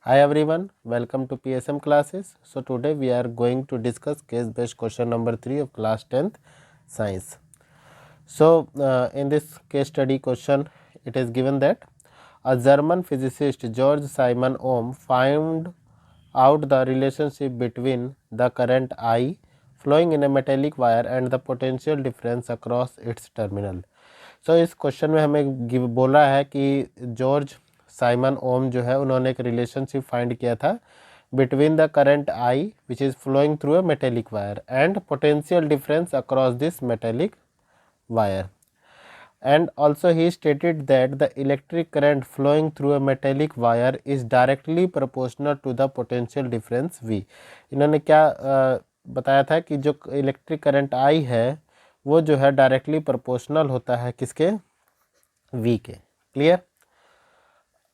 Hi everyone, welcome to PSM classes. So today we are going to discuss case based question number 3 of class 10th science. So in this case study question it is given that a German physicist George Simon Ohm found out the relationship between the current I flowing in a metallic wire and the potential difference across its terminal. So इस question में हमें बोला है कि George Simon ओम जो है उन्होंने एक रिलेशनशिप फाइंड किया था between the current I which is flowing through a metallic wire and potential difference across this metallic wire. And also he stated that the electric current flowing through a metallic wire is directly proportional to the potential difference V. इन्होंने क्या बताया था कि जो electric current I है वो जो है डायरेक्टली प्रोपोर्शनल होता है किसके, V के. Clear.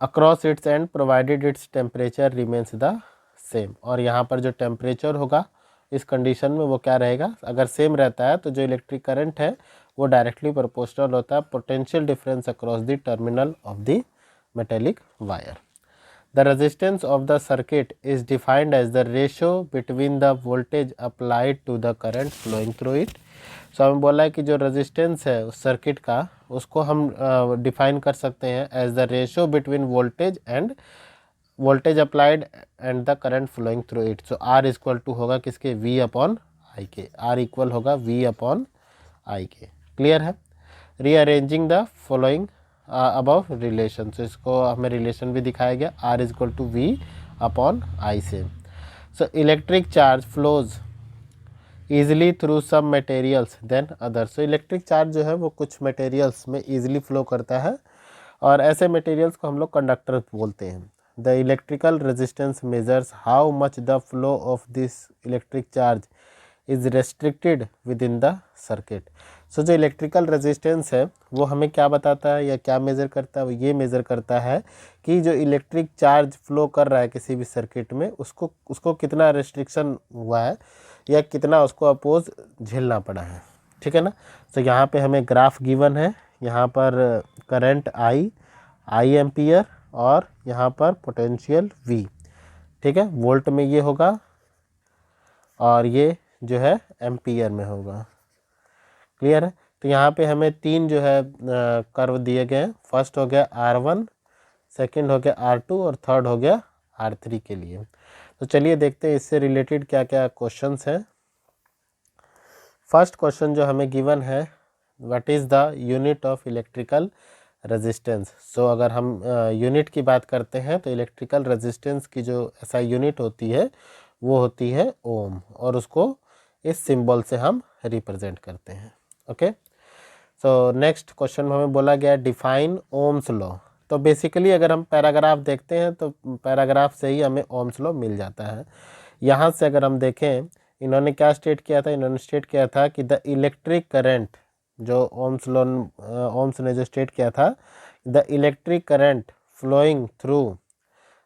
Across its end provided its temperature remains the same. और यहाँ पर जो टेम्परेचर होगा इस कंडीशन में वो क्या रहेगा, अगर सेम रहता है तो जो इलेक्ट्रिक करंट है वो डायरेक्टली प्रोपोर्शनल होता है potential difference across the terminal of the metallic wire. The resistance of the circuit is defined as the ratio between the voltage applied to the current flowing through it. So हमें बोला है कि जो resistance है उस circuit का उसको हम डिफाइन कर सकते हैं as the ratio between voltage applied and the current flowing through it. So R equal to होगा किसके, V अपॉन आई के. आर इक्वल होगा V अपॉन आई के. क्लियर है. Rearranging the following above relation. तो इसको हमें रिलेशन भी दिखाया गया R is equal to V upon I से. So electric charge flows easily through some materials than others. So electric charge जो है वो कुछ मटेरियल्स में ईजिली फ्लो करता है और ऐसे मटेरियल्स को हम लोग कंडक्टर बोलते हैं. The electrical resistance measures how much the flow of this electric charge is restricted within the circuit. So जो इलेक्ट्रिकल रेजिस्टेंस है वो हमें क्या बताता है या क्या मेज़र करता है, वो ये मेज़र करता है कि जो इलेक्ट्रिक चार्ज फ्लो कर रहा है किसी भी सर्किट में उसको कितना रेस्ट्रिक्शन हुआ है या कितना उसको अपोज झेलना पड़ा है. ठीक है ना. तो यहाँ पे हमें ग्राफ गिवन है, यहाँ पर करंट आई एम्पियर और यहाँ पर पोटेंशियल V. ठीक है. वोल्ट में ये होगा और ये जो है एम्पियर में होगा. क्लियर है. तो यहाँ पे हमें तीन जो है कर्व दिए गए हैं. फर्स्ट हो गया R1, सेकंड हो गया R2 और थर्ड हो गया R3 के लिए. तो चलिए देखते हैं इससे रिलेटेड क्या क्या क्वेश्चंस हैं. फर्स्ट क्वेश्चन जो हमें गिवन है, what is the unit of electrical resistance. So अगर हम यूनिट की बात करते हैं तो इलेक्ट्रिकल रेजिस्टेंस की जो ऐसा यूनिट होती है वो होती है ओम और उसको इस सिंबल से हम रिप्रेजेंट करते हैं. ओके. सो नेक्स्ट क्वेश्चन में हमें बोला गया डिफाइन ओम्स लॉ. तो बेसिकली अगर हम पैराग्राफ देखते हैं तो पैराग्राफ से ही हमें ओम्स लॉ मिल जाता है. यहाँ से अगर हम देखें इन्होंने क्या स्टेट किया था, इन्होंने स्टेट किया था कि द इलेक्ट्रिक करंट, जो ओम्स ने जो स्टेट किया था, the electric current flowing through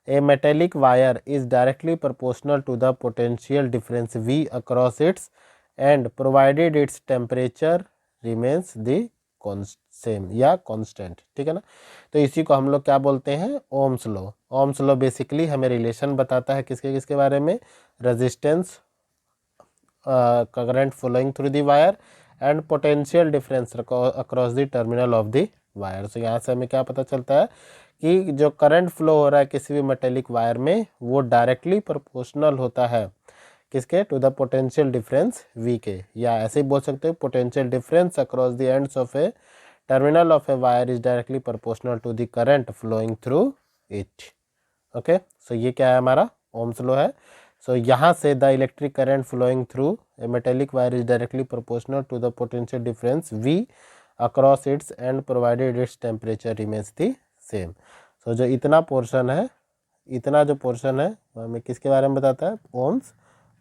a metallic wire is directly proportional to the potential difference V across its and provided its temperature remains the same या constant. ठीक है ना. तो इसी को हम लोग क्या बोलते हैं, Ohm's law. Ohm's law basically हमें रिलेशन बताता है किसके किसके बारे में, resistance, current flowing through the wire and potential difference across the terminal of the wire. So यहाँ से हमें क्या पता चलता है कि जो करंट फ्लो हो रहा है किसी भी मेटेलिक वायर में वो डायरेक्टली प्रोपोर्शनल होता है किसके, to the potential difference V के. या ऐसे ही बोल सकते हो potential difference across the ends of a terminal of a wire is directly proportional to the current flowing through it. Okay. So ये क्या है, हमारा ओम्स लॉ है. सो यहाँ से the electric current flowing through a metallic wire is directly proportional to the potential difference V across its end provided its temperature remains the same. So जो इतना portion है वो हमें किसके बारे में बताता है, ओम्स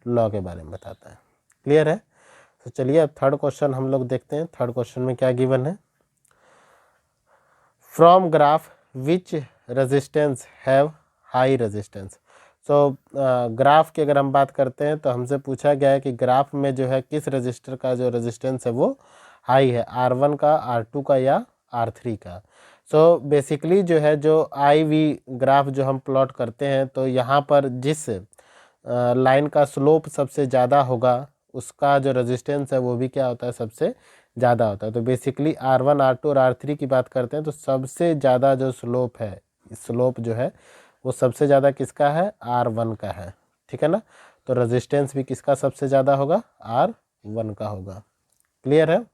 लॉ के बारे में बताता है. क्लियर है. तो चलिए अब थर्ड क्वेश्चन हम लोग देखते हैं. थर्ड क्वेश्चन में क्या गिवन है, from graph which resistance have high resistance. So graph की अगर हम बात करते हैं तो हमसे पूछा गया है कि ग्राफ में जो है किस रजिस्टर का जो रेजिस्टेंस है वो हाई है, R1 का, R2 का या R3 का. सो बेसिकली जो है जो आई वी ग्राफ जो हम प्लॉट करते हैं, तो यहाँ पर जिस लाइन का स्लोप सबसे ज़्यादा होगा उसका जो रेजिस्टेंस है वो भी क्या होता है, सबसे ज़्यादा होता है। तो बेसिकली R1 R2 और R3 की बात करते हैं तो सबसे ज़्यादा जो स्लोप है, स्लोप जो है वो सबसे ज़्यादा किसका है, R1 का है, ठीक है ना। तो रेजिस्टेंस भी किसका सबसे ज़्यादा होगा, R1 का होगा। क्लियर है।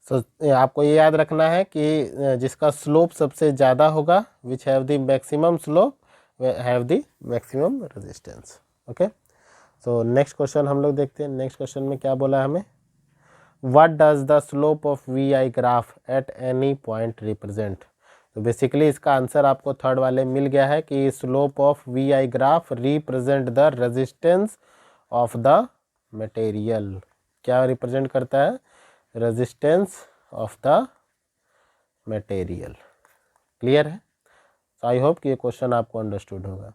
सो आपको ये याद रखना है कि जिसका स्लोप सबसे ज़्यादा होगा, which have the maximum slope have the maximum resistance. Okay, so next question हम लोग देखते हैं। नेक्स्ट क्वेश्चन में क्या बोला है हमें, what does the slope of V I graph at any point represent. तो बेसिकली इसका आंसर आपको थर्ड वाले मिल गया है कि slope of V I graph represent the resistance of the material. क्या रिप्रेजेंट करता है, resistance of the material. Clear है। सो आई होप कि ये क्वेश्चन आपको अंडरस्टूड होगा।